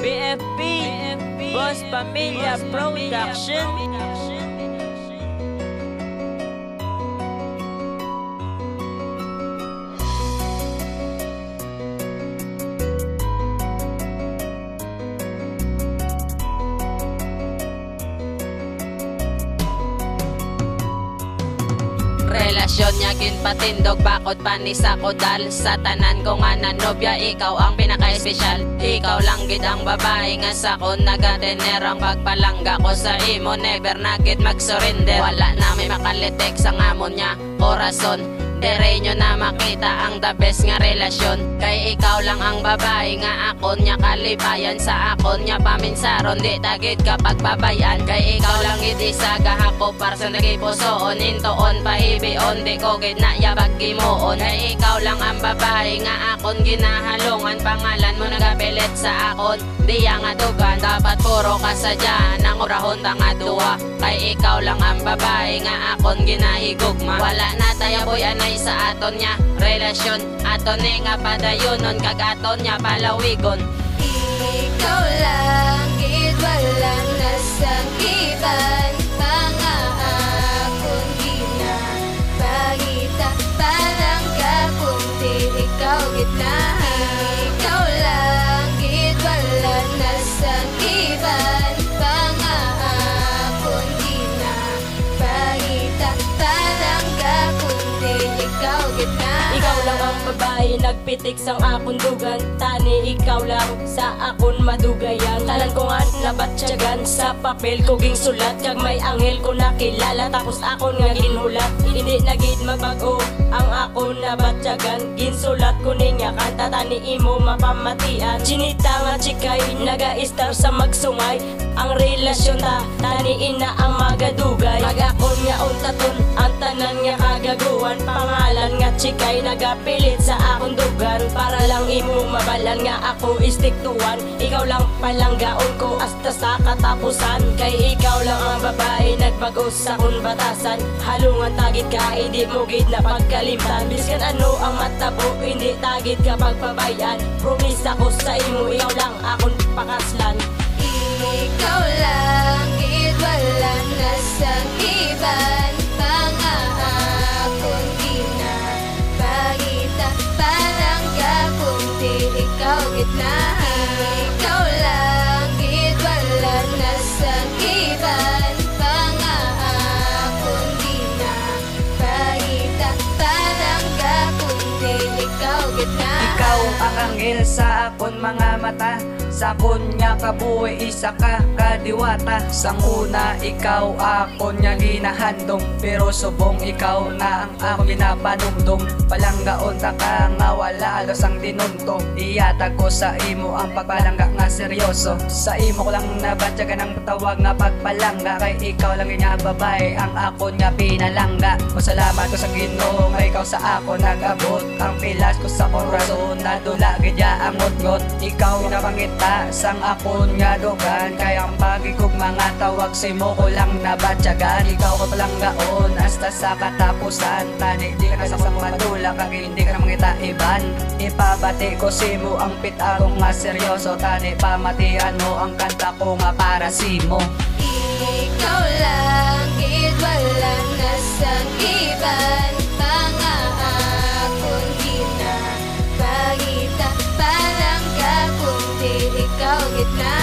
BFP, Boss Pamilya Production. Relasyon niya ginpatindog, bakod panis ako dal. Sa tanan ko nga na nobya, ikaw ang pinaka-espesyal. Ikaw lang gid ang babae nga sa kon nagatener ang pagpalangga ko sa imo. Never na gid mag-surrender. Wala na may makalitik sa ngamon niya korason. Dere nyo na makita ang the best nga relasyon. Kay ikaw lang ang babae nga akon niya kalipayan. Sa akon niya paminsaron, di tagid kapag babayan. Kay ikaw lang gid isa gahako para sa nagipusoon. Intoon paibion, di ko gid na yabag gimuon. Kay ikaw lang ang babae nga akon ginahalungan. Pangalan mo nagapilit sa akon, di ang adugan. Dapat puro kasadyan ang urahon nga duwa. Kay ikaw lang ang babae nga akon ginahigugma. Wala na tayo boy anay sa aton niya relasyon. Aton ni nga padayonon, kag aton niya palawigon. Ikaw lang gid walang nasakiban. Mga akon ginapakita parang kapunti. Ikaw gid na. Ikaw lang gid walang nasakiban. Mga akon ginapakita parang kapunti. Ikaw gid na. Ikaw lang ang babae nagpitik sang akon dugan. Tani ikaw lang sa akon madugayan. Tanan ko nga nabatsyagan sa papel ko ging sulat. Kag may anghel ko nakilala, tapos akon nga ginhulat. Hindi na gid magbago ang akon nabatsyagan. Ginsulat ko niya kanta, tani imo mapamatian. Chinita nga chikay naga-star sa magsungay. Ang relasyon ta tani ina ang magadugay. Mag-akon nga untaton ang tanan nga kagaguhan. Pangalan nga chikay nagapilit sa akong dugan. Para lang imo mabalan nga ako istiktuan. Ikaw lang palanggaon ko hasta sa katapusan. Kay ikaw lang ang babae nagbago sa kun batasan. Halungan tagit ka, hindi mo gid na pagkalimtan. Biskan ano ang matabo, hindi tagit ka pagpabayan. Promise ako sa imo, ikaw lang akong pakaslan. Ikaw lang gid walang nasakiban. Mga akon ginapakita parang kapunti. Ikaw gid na. Ikaw lang gid walang nasakiban. Mga akon ginapakita parang kapunti. Ikaw gid na. Ikaw ang anghel sa akon mga mata. Sa akon nga kabuhi isa ka kadiwata. Sang una ikaw akon nga ginahandong, pero subong ikaw na ang akong ginapanumdum. Palanggaon ta ka nga wala alos ang tinunto. Iyatag ko sa imo ang pagpalangga nga seryoso. Sa imo ko lang nabatyagan ang tawag nga pagpalangga. Kay ikaw lang nga babae ang akon nga pinalangga. Masalamat ko sa Ginoo nga ikaw sa akon nag-abot. Ang pilas ko sa korason nadula gidya ang ngot-ngot. Ikaw napangita sang akon nga dugan. Kaya ang pagikog mga tawag sa imo ko lang nabatyagan. Ikaw ko palang gaon hasta sa katapusan. Tani di ka na sa madula, kag hindi ka na mangita iban. Ipabati ko sa imo ang pita ko nga seryoso. Tani pamatian mo ang kanta ko nga para sa imo. Ikaw lang gid walang nasakiban. Mga akon ginapakita parang kapunti. Ikaw gid na.